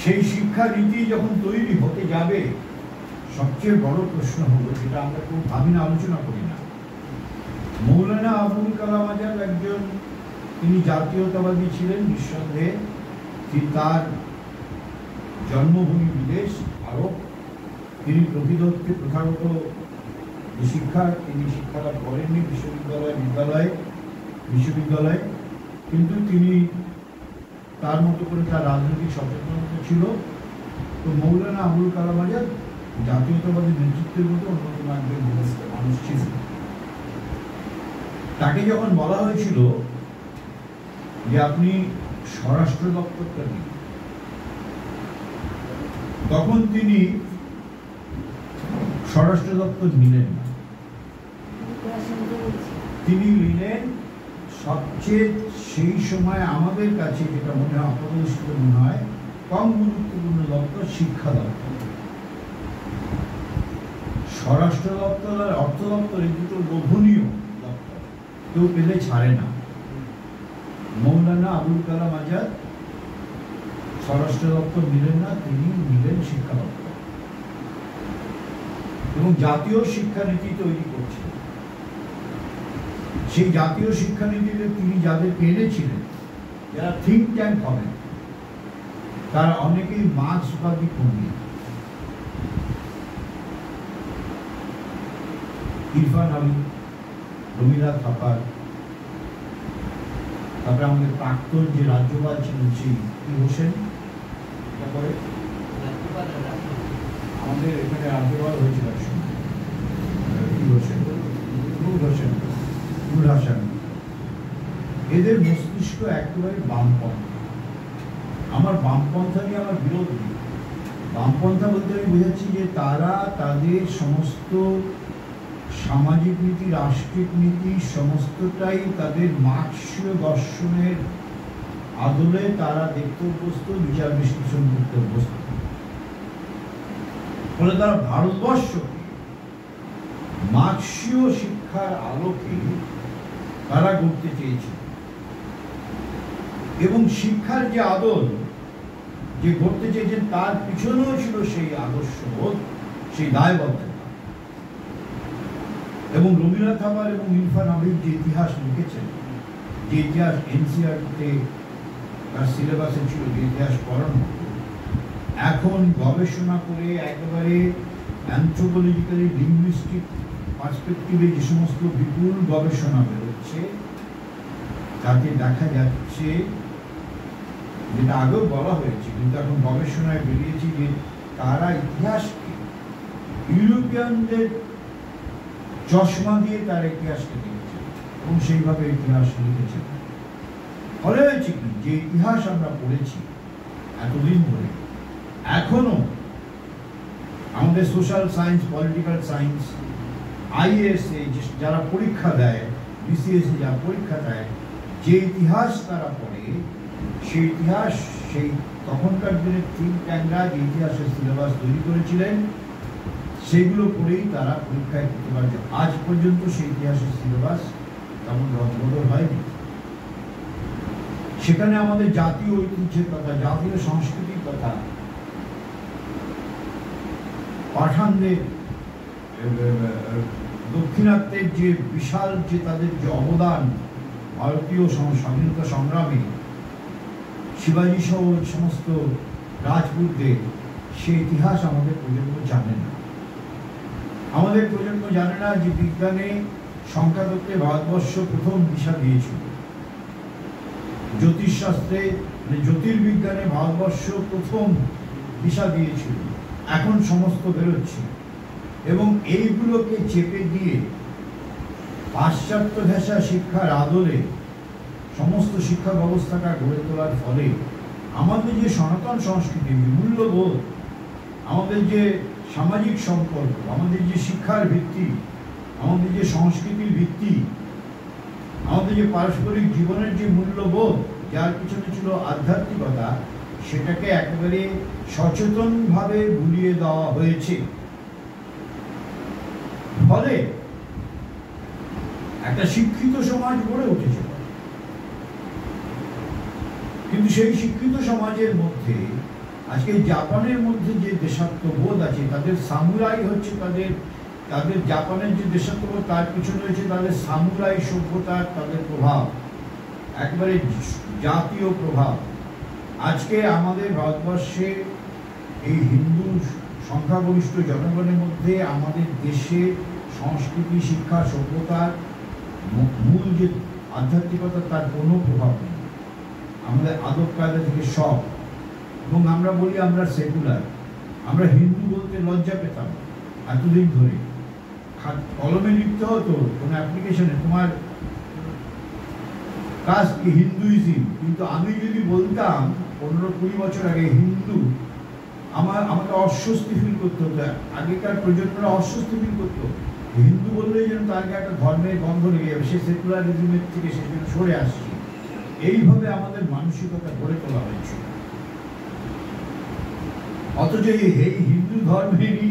সেই শিক্ষানীতি যখন তৈরি হতে যাবে, সবচেয়ে বড় প্রশ্ন হলো, যেটা আমরা খুব ভাবি না, আলোচনা করি না, মৌলানা আবুল কালাম আজাদ একজন, তিনি জাতীয়তাবাদী ছিলেন নিঃসন্দেহে। তার জন্মভূমি বিদেশ ভারত। তিনি প্রথাগত শিক্ষা তিনি শিক্ষালাভ করেননি বিশ্ববিদ্যালয়ে, কিন্তু তিনি তার মতো করে তার রাজনৈতিক সচেতনতা ছিল। তো মৌলানা আবুল কালাম আজাদ জাতীয়তাবাদী নেতৃত্বের মতো অন্যতম একজন মানুষ ছিলেন। তাকে যখন বলা হয়েছিল যে আপনি স্বরাষ্ট্র দপ্তরটা দিন, তখন তিনি স্বরাষ্ট্র দপ্তর নিলেন না। তিনি নিলেন সবচেয়ে সেই সময় আমাদের কাছে যেটা মনে হয় অপরিষ্কৃত মনে হয় কম গুরুত্বপূর্ণ দপ্তর, শিক্ষা দপ্তর। স্বরাষ্ট্র দপ্তর আর অর্থ দপ্তর এই দুটো লোভনীয় দপ্তর, কেউ পেলে ছাড়ে না। মৌলানা আবুল কালাম আজাদ স্বরাষ্ট্র দপ্তর নিলেন না, তিনি নিলেন শিক্ষা দপ্তর এবং জাতীয় শিক্ষানীতি তৈরি করছেন। সেই জাতীয় শিক্ষানীতিতে তিনি যাদেরকে এনেছিলেন, যারা থিঙ্ক ট্যাঙ্ক হবেন, তারা অনেকেই মার্ক্সবাদী পণ্ডিত। ইরফান আলী, রমিলা থাপার, তারপরে আমাদের প্রাক্তন যে রাজ্যপাল ছিলেন সেই হোসেন, তারপরে আমাদের এখানে রাজ্যপাল হয়েছিল হাসান। এদের মস্তিষ্ক একেবারে বামপন্থা। আমার বামপন্থা নিয়ে আমার বিরোধ নেই। বামপন্থা বলতে আমি বুঝাচ্ছি যে তারা তাদের সমস্ত সামাজিক নীতি, রাষ্ট্রিক নীতি সমস্তটাই তাদের মার্ক্সীয় দর্শনের আদলে তারা দেখতে অভ্যস্ত, বিচার বিশ্লেষণ করতে অভ্যস্ত। ফলে তারা ভারতবর্ষকে মার্ক্সীয় শিক্ষার আলোকে তারা গড়তে চেয়েছিল এবং শিক্ষার যে আদল যে গড়তে চেয়েছেন তার পিছনেও ছিল সেই আদর্শবোধ, সেই দায়বদ্ধতা। এবং রবীন্দ্রনাথ ঠাকুর এবং ইরফান আলীর যে ইতিহাস লিখেছেন, যে ইতিহাস এনসিইআরটিতে তার সিলেবাসে ছিল, যে ইতিহাস পড়ানো, এখন গবেষণা করে একেবারে অ্যানথ্রোপোলজিক্যালি লিঙ্গুইস্টিক পার্সপেক্টিভে যে সমস্ত বিপুল গবেষণা বেরোচ্ছে, তাতে দেখা যাচ্ছে, যেটা আগেও বলা হয়েছে কিন্তু এখন গবেষণায় বেরিয়েছে, যে তারা ইতিহাসকে ইউরোপিয়ানদের চশমা দিয়ে তার ইতিহাসকে দেখেছে এবং সেইভাবে ইতিহাস লিখেছে। ফলে হয়েছে কি, যে ইতিহাস আমরা পড়েছি এতদিন ধরে, এখনো আমাদের social science, political science, ISA যারা পরীক্ষা দেয়, বিসিএসএ যারা পরীক্ষা দেয়, যে ইতিহাস তারা পড়ে, সেই ইতিহাস সেই তখনকার দিনের থিঙ্ক ট্যাঙ্করা যে ইতিহাসের সিলেবাস তৈরি করেছিলেন সেগুলো পড়েই তারা পরীক্ষায় করতে পারছে। আজ পর্যন্ত সেই ইতিহাসের সিলেবাস তেমন রদবদল হয়নি। সেখানে আমাদের জাতীয় ঐতিহ্যের কথা, জাতীয় সংস্কৃতির কথা, পাঠানদের দক্ষিণাত্যের যে বিশাল যে তাদের যে অবদান ভারতীয় স্বাধীনতা সংগ্রামে, শিবাজী সহ সমস্ত রাজপুতদের, সেই ইতিহাস আমাদের প্রজন্ম জানে না। আমাদের প্রজন্ম জানে না যে বিজ্ঞানে সংখ্যাতত্ত্বে ভারতবর্ষ প্রথম দিশা দিয়েছিল, জ্যোতিষশাস্ত্রে জ্যোতির্বিজ্ঞানে ভারতবর্ষ প্রথম দিশা দিয়েছিল। এখন সমস্ত বেরোচ্ছে এবং এইগুলোকে চেপে দিয়ে পাশ্চাত্য ভাষা শিক্ষার আদলে সমস্ত শিক্ষা ব্যবস্থাটা গড়ে তোলার ফলে আমাদের যে সনাতন সংস্কৃতি, মূল্যবোধ, আমাদের যে সামাজিক সম্পর্ক, আমাদের যে শিক্ষার ভিত্তি, আমাদের যে সংস্কৃতির ভিত্তি, আমাদের যে পারস্পরিক জীবনের যে মূল্যবোধ, যার পিছনে ছিল আধ্যাত্মিকতা, সেটাকে একেবারে সচেতনভাবে ভুলিয়ে দেওয়া হয়েছে। ফলে একটা শিক্ষিত সমাজ গড়ে উঠেছে, কিন্তু সেই শিক্ষিত সমাজের মধ্যে আজকে জাপানের মধ্যে যে দেশাত্মবোধ আছে, তাদের সামুরাই হচ্ছে তাদের তাদের জাপানের যে দেশাত্মক তার পিছনে রয়েছে তাদের সামুরাই সভ্যতার তাদের প্রভাব, একবারে জাতীয় প্রভাব। আজকে আমাদের ভারতবর্ষে এই হিন্দু সংখ্যাগরিষ্ঠ জনগণের মধ্যে আমাদের দেশে সংস্কৃতি, শিক্ষা, সভ্যতার মূল যে আধ্যাত্মিকতা তার কোনো প্রভাব নেই। আমাদের আদব কায়দা থেকে সব, এবং আমরা বলি আমরা সেকুলার। আমরা হিন্দু বলতে লজ্জা পেতাম এতদিন ধরে। কলমে লিখতে হতো কোনো অ্যাপ্লিকেশনে তোমার কাজ কি হিন্দুইজম, কিন্তু আমি যদি বলতাম 15-20 বছর আগে হিন্দু, আমাকে অস্বস্তি ফিল করতে হতো। আগেকার প্রজন্মরা অস্বস্তি ফিল করতো, হিন্দু বললেই যেন তার একটা ধর্মের গন্ধ লেগে যাবে, সে সেকুলারিজমের থেকে সেখানে সরে আসছে। এইভাবে আমাদের মানসিকতা গড়ে তোলা হয়েছে। অথচ এই হিন্দু ধর্মেরই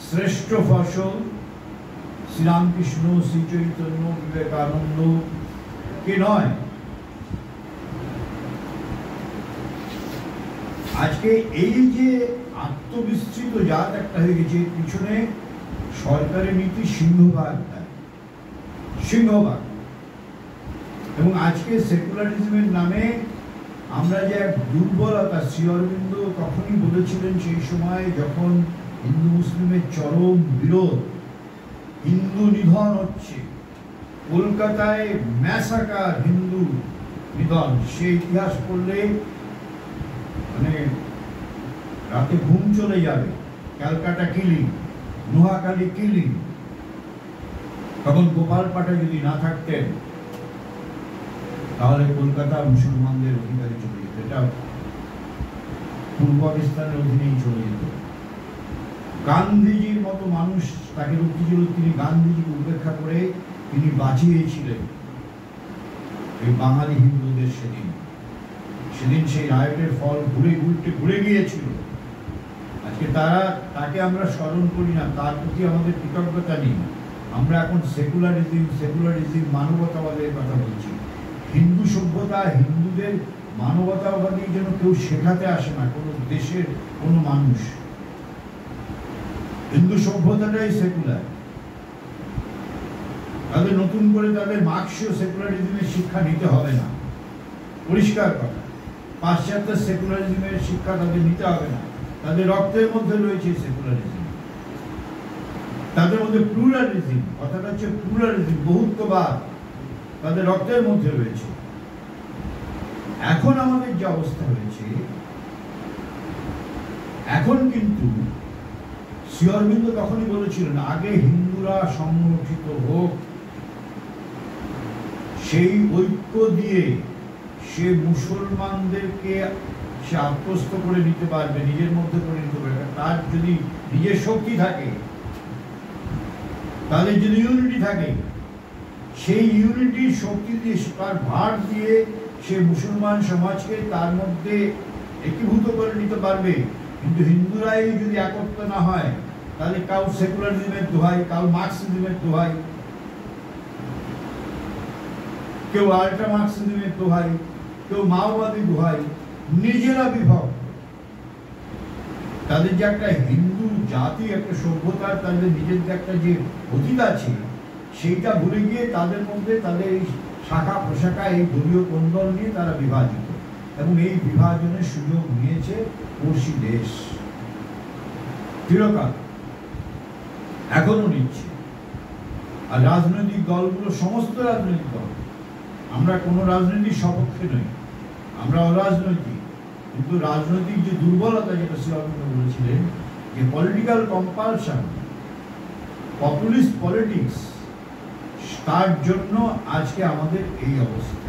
শ্রেষ্ঠ ফসল শ্রীরামকৃষ্ণ, শ্রী চৈতন্য, বিবেকানন্দ কে নয়। আজকে এই যে আত্মবিস্তৃত জাত একটা হয়ে গেছে, পিছনে সরকারের নীতি সিংহভাগ, এবং আজকে সেকুলারিজমের নামে আমরা যে এক দুর্বলতা, শ্রী অরবিন্দ তখনই বলেছিলেন সেই সময় যখন হিন্দু মুসলিমের চরম বিরোধ, হিন্দু নিধন হচ্ছে, কলকাতায় ম্যাসাকার হিন্দু নিধন, সে ইতিহাস পড়লে মানে রাতে ঘুম চলে যাবে। ক্যালকাটা কিলিং, নোয়াখালী কিলিং, তখন গোপাল পাঠা যদি না থাকতেন তাহলে কলকাতা মুসলমানদের অধিকারে চলে যেত, এটা পূর্ব পাকিস্তানের অধীনেই চলে যেত। গান্ধীজির মতো মানুষ তাকে রুখতে ছিল, তিনি গান্ধীজিকে উপেক্ষা করে তিনি বাঁচিয়েছিলেন এই বাঙালি হিন্দুদের। সেদিন সেই রায়টের ফল ঘুরে গিয়েছিল। আজকে তাকে আমরা স্মরণ করি না, তার প্রতি আমাদের কৃতজ্ঞতা নেই। আমরা এখন সেকুলারিজম মানবতাবাদের কথা বলছি। হিন্দু সভ্যতা, হিন্দুদের মানবতাবাদী যেন কেউ শেখাতে আসে না, কোনো দেশের কোনো মানুষ। হিন্দু সভ্যতাটাই সেকুলার। তাদের নতুন করে তাদের মার্ক্সীয় সেকুলারিজমের শিক্ষা নিতে হবে না, পরিষ্কার কথা। পাশ্চাত্য সেকুলারিজমের শিক্ষা তাদের নিতে হবে না। তাদের রক্তের মধ্যে রয়েছে সেকুলারিজম, তাদের মধ্যে প্লুরালিজম, কথাটা হচ্ছে প্লুরালিজম, বহুত্ববাদ তাদের রক্তের মধ্যে রয়েছে। এখন আমাদের যে অবস্থা হয়েছে, এখন কিন্তু শ্রী অরবিন্দ তখনই বলেছিলেন আগে হিন্দুরা সংগঠিত হোক, সেই ঐক্য দিয়ে সে মুসলমানদেরকে সে আত্মস্থ করে নিতে পারবে, নিজের মধ্যে করে নিতে পারবে। তার যদি নিজের শক্তি থাকে, তাদের যদি ইউনিটি থাকে, সেই ইউনিটি শক্তি দিয়ে তার ভার দিয়ে সে মুসলমান সমাজকে তার মধ্যে একীভূত করে নিতে পারবে। কিন্তু হিন্দুরাই যদি একত্র না হয়, তাহলে কাউ সেকুলারিজমের দোহাই, কাউ মার্ক্সিজমের দোহাই, কেউ আল্ট্রা মার্ক্সিজমের দোহাই, কেউ মাওবাদী দোহাই, নিজেরা বিভক্ত। তাদের যে একটা হিন্দু জাতি, একটা সভ্যতার তাদের নিজেদের একটা যে অতীত আছে, সেইটা ভুলে গিয়ে তাদের মধ্যে তাদের এই শাখা প্রশাখা, এই দলীয় কোন্দল নিয়ে তারা বিভাজিত, এবং এই বিভাজনের সুযোগ নিয়েছে পড়শি দেশ চিরকাল, এখনো নিচ্ছে। আর রাজনৈতিক দলগুলো, সমস্ত রাজনৈতিক দল, আমরা কোনো রাজনীতির সপক্ষে নই, আমরা অরাজনৈতিক, কিন্তু রাজনৈতিক যে দুর্বলতা, যেটা শ্রী অরবিন্দ বলেছিলেন, যে পলিটিক্যাল কম্পালশন, পপুলিস্ট পলিটিক্স, তার জন্য আজকে আমাদের এই অবস্থা।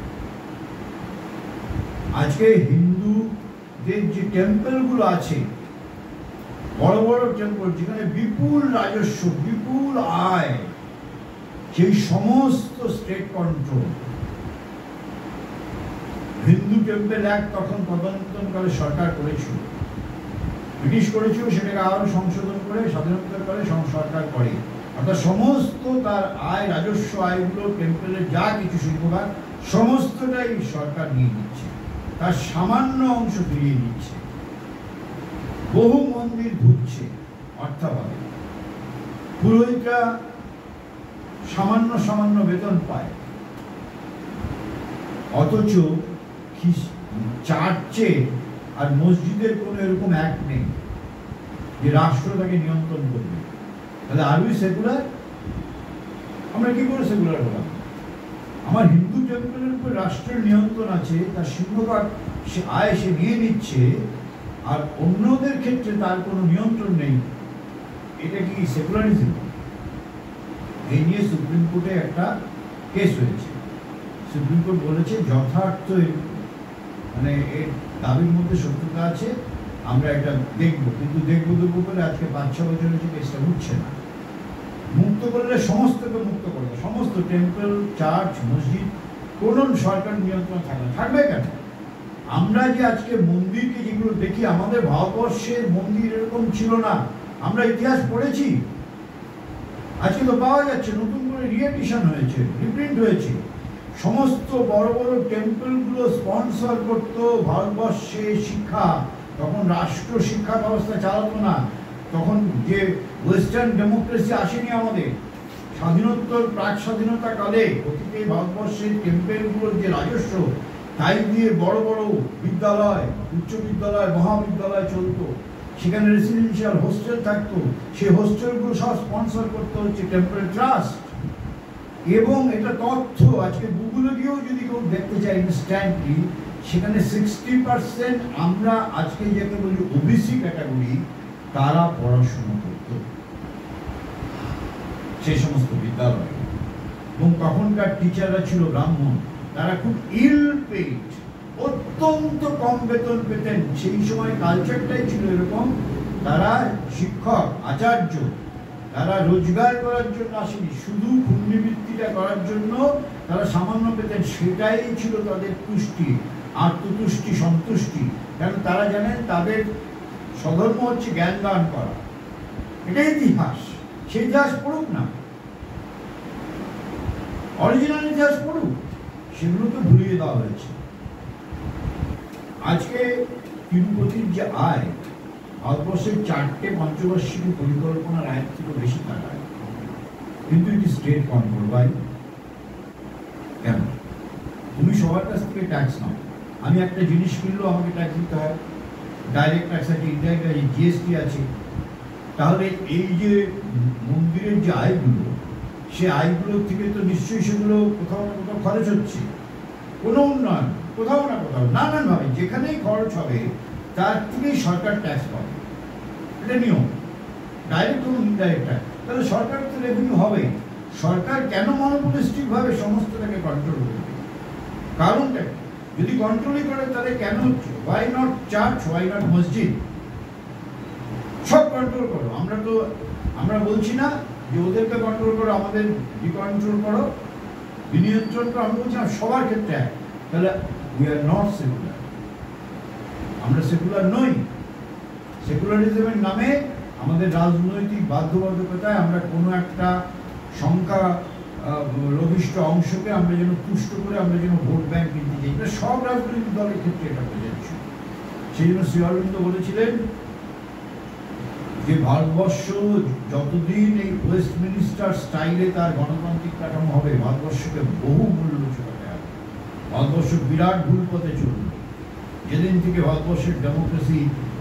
আজকে হিন্দুদের যে টেম্পলগুলো আছে, বড় বড় টেম্পল, যেখানে বিপুল রাজস্ব, বিপুল আয়, সেই সমস্ত state control. Hindu temple act তখন তদন্তকালে সরকার করেছিল, ব্রিটিশ করেছিল, সেটাকে আরো সংশোধন করে স্বাধীনোত্তর কালে সরকার করে। অর্থাৎ সমস্ত তার আয়, রাজস্ব আয়গুলো, টেম্পলের যা কিছু শিল্পভাগ, সমস্তটাই সরকার নিয়ে নিচ্ছে, তার সামান্য অংশ ফিরিয়ে নিচ্ছে। বহু মন্দির ঘুরছে অর্থাভাবে, পুরোহিতরা সামান্য সামান্য বেতন পায়, অথচ চার্চে আর মসজিদের কোনো এরকম অ্যাক্ট নেই যে রাষ্ট্র তাকে নিয়ন্ত্রণ করবে। তাহলে আর উই সেকুলার? আমরা কি করে সেকুলার হলাম? আমার হিন্দু টেম্পলের উপর রাষ্ট্রের নিয়ন্ত্রণ আছে, তার সিংহভাগ সে আয় সে নিয়ে নিচ্ছে, আর অন্যদের ক্ষেত্রে তার কোনো নিয়ন্ত্রণ নেই। এটা কি সেকুলারিজম? এই নিয়ে সুপ্রিম কোর্টে একটা কেস হয়েছে। সুপ্রিম কোর্ট বলেছে যথার্থ মানে এর দাবির মধ্যে সত্যতা আছে, আমরা এটা দেখবো, কিন্তু দেখবো করে আজকে 5-6 বছর হয়েছে কেসটা উঠছে না। মুক্ত করলে সমস্তকে মুক্ত করবে, সমস্ত টেম্পল, চার্চ, মসজিদ, কোন সরকার নিয়ন্ত্রণ থাকবে কেন? আমরা যে আজকে মন্দিরকে যেগুলো দেখি, আমাদের ভারতবর্ষের মন্দির এরকম ছিল না। আমরা ইতিহাস পড়েছি, আজকে তো পাওয়া যাচ্ছে, নতুন করে রিএডিশন হয়েছে, রিপ্রিন্ট হয়েছে। সমস্ত বড় বড় টেম্পলগুলো স্পন্সর করত ভারতবর্ষে শিক্ষা। তখন রাষ্ট্র শিক্ষা ব্যবস্থা চালাতো না, তখন যে ওয়েস্টার্ন ডেমোক্রেসি আসেনি আমাদের। স্বাধীনোত্তর প্রাক স্বাধীনতা কালে অতীতে ভারতবর্ষের টেম্পলগুলোর যে রাজস্ব, তাই দিয়ে বড় বড় বিদ্যালয়, উচ্চ বিদ্যালয়, মহাবিদ্যালয় চলতো, সেখানে রেসিডেন্সিয়াল হোস্টেল থাকতো, সেই হোস্টেলগুলো সব স্পন্সর করতে হচ্ছে টেম্পল ট্রাস্ট। এবং এটা তথ্য আজকে গুগলে গিয়েও যদি কেউ দেখতে চায় ইনস্ট্যান্টলি, সেখানে 60% আমরা আজকে যাকে বলি ওবিসি ক্যাটাগরি, তারা পড়াশোনা করত সেই সমস্ত বিদ্যালয়ে। এবং তখনকার টিচাররা ছিল ব্রাহ্মণ, তারা খুব ইল পেইড, অত্যন্ত কম বেতন পেতেন। সেই সময় কালচারটাই ছিল এরকম, তারা শিক্ষক, আচার্য, তারা রোজগার করার জন্য আসেনি, শুধু পুণ্যবৃত্তিটা করার জন্য তারা সামান্য পেতেন। সেটাই ছিল তাদের তুষ্টি, আত্মতুষ্টি, সন্তুষ্টি। কারণ তারা জানেন তাদের স্বধর্ম হচ্ছে জ্ঞান দান করা। এটাই ইতিহাস। সেই ইতিহাস পড়ুক না, অরিজিনাল ইতিহাস পড়ুক, সেগুলোকে ভুলিয়ে দেওয়া হয়েছে। আজকে তিরুপতির যে আয়, ভারতবর্ষের 4টে পঞ্চবার্ষিকী পরিকল্পনার আয়ের থেকে বেশি টাকা, কিন্তু এটি স্টেট কন্ট্রোল বাই। কেন? তুমি সবার কাছ থেকে ট্যাক্স নাও, আমি একটা জিনিস কিনলেও আমাকে ট্যাক্স দিতে হয়, ডাইরেক্ট ট্যাক্স আছে, ইনডাইরেক্ট আছে, জিএসটি আছে। তাহলে এই যে মন্দিরের যে আয়গুলো, সে আয়গুলোর থেকে তো নিশ্চয়ই সেগুলো কোথাও না কোথাও খরচ হচ্ছে, কোনো উন্নয়ন কোথাও না কোথাও নানানভাবে যেখানেই খরচ হবে তার থেকেই সরকার ট্যাক্স পাবে। এটা নিয়ম, ডাইরেক্ট এবং ইনডাইরেক্ট ট্যাক্স। তাহলে সরকার তো রেভিনিউ হবে। সরকার কেন মনোপলিস্টিক ভাবে সমস্তটাকে কন্ট্রোল করবে? কারণটা যদি কন্ট্রোলই করে, তাহলে কেন why not church, why not মসজিদ? সব কন্ট্রোল করো। আমরা বলছি না যে ওদেরকে কন্ট্রোল করো, আমাদের ডিকন্ট্রোল করো, বিনিয়ন্ত্রণ করো। আমি বলছি না সবার ক্ষেত্রে। তাহলে উই আর নট সেকুলার, আমরা সেকুলার নই। সেকুলারিজমের নামে আমাদের রাজনৈতিক বাধ্যবাধকতায় আমরা কোনো একটা সংখ্যা লঘিষ্ঠ অংশকে আমরা যেন তুষ্ট করে আমরা যেন ভোট ব্যাংক নিতে চাই। এটা সব রাজনৈতিক দলের ক্ষেত্রে এটা প্রযোজ্য। সেই জন্য শ্রী অরবিন্দ বলেছিলেন যে ভারতবর্ষ যতদিন এই ওয়েস্টমিনিস্টার স্টাইলে তার গণতান্ত্রিক কাঠামো হবে, ভারতবর্ষকে বহু মূল্য চোখাতে হবে। ভারতবর্ষ বিরাট ভুল পথে চলবে যেদিন থেকে ভারতবর্ষের ডেমোক্রেসি,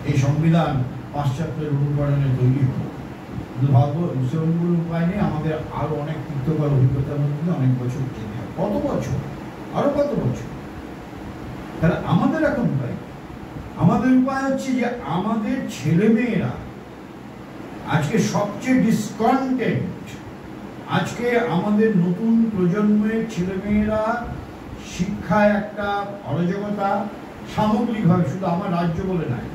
এই সংবিধান পাশ্চাত্যের অনুকরণে তৈরি হবে। কিন্তু ভারতবর্ষের উপায় নেই, আমাদের আরো অনেক তীর্থকর অভিজ্ঞতার মধ্যে অনেক বছর যেতে হবে। কত বছর? আরো কত বছর? তাহলে আমাদের এখন উপায়, আমাদের উপায় হচ্ছে যে আমাদের ছেলেমেয়েরা আজকে সবচেয়ে ডিসকন্টেন্ট। আজকে আমাদের নতুন প্রজন্মের ছেলেমেয়েরা শিক্ষায় একটা অরাজকতা, সামগ্রিকভাবে, শুধু আমার রাজ্য বলে নয়,